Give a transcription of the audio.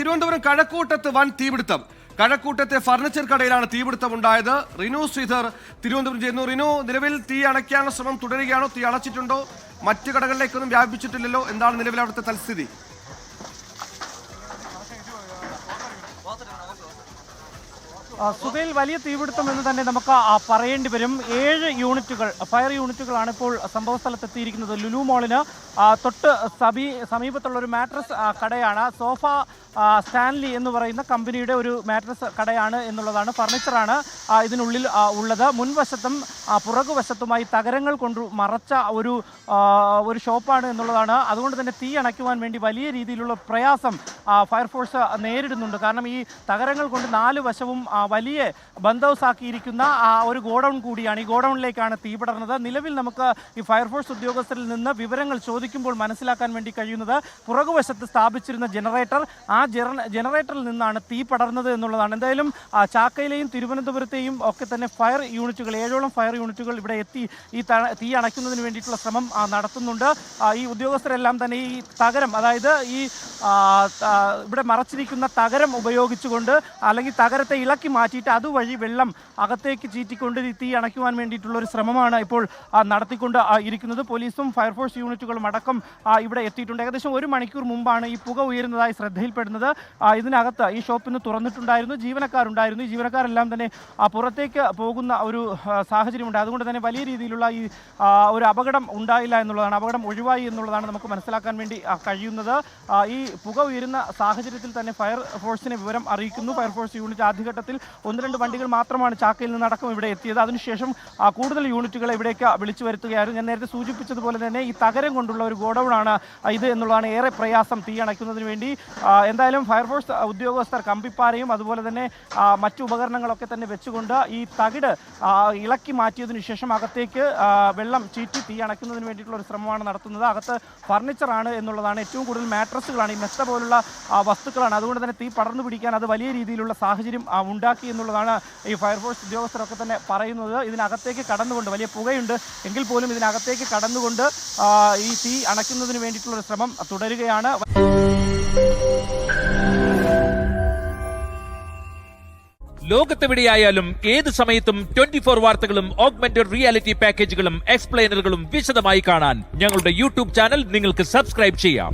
തിരുവനന്തപുരം കഴക്കൂട്ടത്ത് വൻ തീപിടുത്തം. കഴക്കൂട്ടത്തെ ഫർണിച്ചർ കടയിലാണ് തീപിടുത്തം ഉണ്ടായത്. റിനു ശ്രീധർ തിരുവനന്തപുരം ചെയ്യുന്നു. റിനു, നിലവിൽ തീ അണയ്ക്കാനുള്ള ശ്രമം തുടരുകയാണോ? തീ അണച്ചിട്ടുണ്ടോ? മറ്റു കടകളിലേക്കൊന്നും വ്യാപിച്ചിട്ടില്ലല്ലോ. എന്താണ് നിലവിൽ അവിടുത്തെ തൽസ്ഥിതി? സുബൈൽ, വലിയ തീപിടുത്തം എന്ന് തന്നെ നമുക്ക് പറയേണ്ടി വരും. 7 യൂണിറ്റുകൾ, ഫയർ യൂണിറ്റുകളാണ് ഇപ്പോൾ സംഭവ സ്ഥലത്തെത്തിയിരിക്കുന്നത്. ലുലു മോളിന് തൊട്ട് സമീപത്തുള്ള ഒരു മാട്രസ് കടയാണ്. സോഫ സ്റ്റാൻലി എന്ന് പറയുന്ന കമ്പനിയുടെ ഒരു മാട്രസ് കടയാണ് എന്നുള്ളതാണ്. ഫർണിച്ചറാണ് ഇതിനുള്ളിൽ ഉള്ളത്. മുൻവശത്തും പുറകുവശത്തുമായി തകരങ്ങൾ കൊണ്ട് മറച്ച ഒരു ഷോപ്പാണ് എന്നുള്ളതാണ്. അതുകൊണ്ട് തന്നെ തീ അണയ്ക്കുവാൻ വേണ്ടി വലിയ രീതിയിലുള്ള പ്രയാസം ഫയർഫോഴ്സ് നേരിടുന്നുണ്ട്. കാരണം ഈ തകരങ്ങൾ കൊണ്ട് 4 വശവും വലിയ ബന്ദോബസ്താക്കിയിരിക്കുന്ന ഒരു ഗോഡൗൺ കൂടിയാണ്. ഈ ഗോഡൗണിലേക്കാണ് തീ പടർന്നത്. നിലവിൽ നമുക്ക് ഈ ഫയർഫോഴ്സ് ഉദ്യോഗസ്ഥരിൽ നിന്ന് വിവരങ്ങൾ ചോദിക്കുമ്പോൾ മനസ്സിലാക്കാൻ വേണ്ടി കഴിയുന്നത് പുറകുവശത്ത് സ്ഥാപിച്ചിരുന്ന ജനറേറ്റർ, ആ ജനറേറ്ററിൽ നിന്നാണ് തീ പടർന്നത് എന്നുള്ളതാണ്. എന്തായാലും ചാക്കയിലെയും തിരുവനന്തപുരത്തെയും ഒക്കെ തന്നെ ഫയർ യൂണിറ്റുകൾ, 7ഓളം ഫയർ യൂണിറ്റുകൾ ഇവിടെ എത്തി ഈ തീ അണയ്ക്കുന്നതിന് വേണ്ടിയിട്ടുള്ള ശ്രമം നടത്തുന്നുണ്ട്. ഈ ഉദ്യോഗസ്ഥരെല്ലാം തന്നെ ഈ തകരം, അതായത് ഈ ഇവിടെ മറച്ചിരിക്കുന്ന തകരം ഉപയോഗിച്ചുകൊണ്ട്, അല്ലെങ്കിൽ തകരത്തെ ഇളക്കി മാറ്റിയിട്ട് അതുവഴി വെള്ളം അകത്തേക്ക് ചീറ്റിക്കൊണ്ട് ഈ തീ അണയ്ക്കുവാൻ വേണ്ടിയിട്ടുള്ള ഒരു ശ്രമമാണ് ഇപ്പോൾ നടത്തിക്കൊണ്ട് ഇരിക്കുന്നത്. പോലീസും ഫയർഫോഴ്സ് യൂണിറ്റുകളും അടക്കം ഇവിടെ എത്തിയിട്ടുണ്ട്. ഏകദേശം 1 മണിക്കൂർ മുമ്പാണ് ഈ പുക ഉയരുന്നതായി ശ്രദ്ധയിൽപ്പെടുന്നത്. ഇതിനകത്ത് ഈ ഷോപ്പിന് തുറന്നിട്ടുണ്ടായിരുന്നു, ജീവനക്കാരുണ്ടായിരുന്നു. ഈ ജീവനക്കാരെല്ലാം തന്നെ പുറത്തേക്ക് പോകുന്ന ഒരു സാഹചര്യമുണ്ട്. അതുകൊണ്ട് തന്നെ വലിയ രീതിയിലുള്ള ഈ ഒരു അപകടം ഉണ്ടായില്ല എന്നുള്ളതാണ്, അപകടം ഒഴിവായി എന്നുള്ളതാണ് നമുക്ക് മനസ്സിലാക്കാൻ വേണ്ടി കഴിയുന്നത്. ഈ പുക ഉയരുന്ന സാഹചര്യത്തിൽ തന്നെ ഫയർഫോഴ്സിനെ വിവരം അറിയിക്കുന്നു. ഫയർഫോഴ്സ് യൂണിറ്റ് ആദ്യഘട്ടത്തിൽ 1-2 വണ്ടികൾ മാത്രമാണ് ചാക്കയിൽ നിന്നടക്കം ഇവിടെ എത്തിയത്. അതിനുശേഷം കൂടുതൽ യൂണിറ്റുകളെ ഇവിടേക്ക് വിളിച്ചു വരുത്തുകയായിരുന്നു. ഞാൻ നേരത്തെ സൂചിപ്പിച്ചതുപോലെ തന്നെ ഈ തകരം കൊണ്ടുള്ള ഒരു ഗോഡൗണാണ് ഇത് എന്നുള്ളതാണ് ഏറെ പ്രയാസം തീ അണയ്ക്കുന്നതിന് വേണ്ടി. എന്തായാലും ഫയർഫോഴ്സ് ഉദ്യോഗസ്ഥർ കമ്പിപ്പാരയും അതുപോലെ തന്നെ മറ്റു ഉപകരണങ്ങളൊക്കെ തന്നെ വെച്ചുകൊണ്ട് ഈ തകിട് ഇളക്കി മാറ്റിയതിനു ശേഷം അകത്തേക്ക് വെള്ളം ചീറ്റി തീ അണയ്ക്കുന്നതിന് വേണ്ടിയിട്ടുള്ള ഒരു ശ്രമമാണ് നടത്തുന്നത്. അകത്ത് ഫർണിച്ചറാണ് എന്നുള്ളതാണ്. ഏറ്റവും കൂടുതൽ മാട്രസുകളാണ്, ഈ മെത്ത പോലുള്ള വസ്തുക്കളാണ്. അതുകൊണ്ട് തന്നെ തീ പടർന്നു പിടിക്കാൻ അത് വലിയ രീതിയിലുള്ള സാഹചര്യം ഉണ്ടാക്കി എന്നുള്ളതാണ് ഈ ഫയർഫോഴ്സ് ഉദ്യോഗസ്ഥരൊക്കെ തന്നെ പറയുന്നത്. ഇതിനകത്തേക്ക് കടന്നുകൊണ്ട്, വലിയ പുകയുണ്ട് എങ്കിൽ പോലും ഇതിനകത്തേക്ക് കടന്നുകൊണ്ട് ഈ തീ അണയ്ക്കുന്നതിന് വേണ്ടിയിട്ടുള്ള ശ്രമം തുടരുകയാണ്. ലോകത്തെവിടെയായാലും ഏത് സമയത്തും 24 വാർത്തകളും ഓഗ്മെന്റഡ് റിയാലിറ്റി പാക്കേജുകളും എക്സ്പ്ലെയിനറുകളും വിശദമായി കാണാൻ ഞങ്ങളുടെ യൂട്യൂബ് ചാനൽ നിങ്ങൾക്ക് സബ്സ്ക്രൈബ് ചെയ്യാം.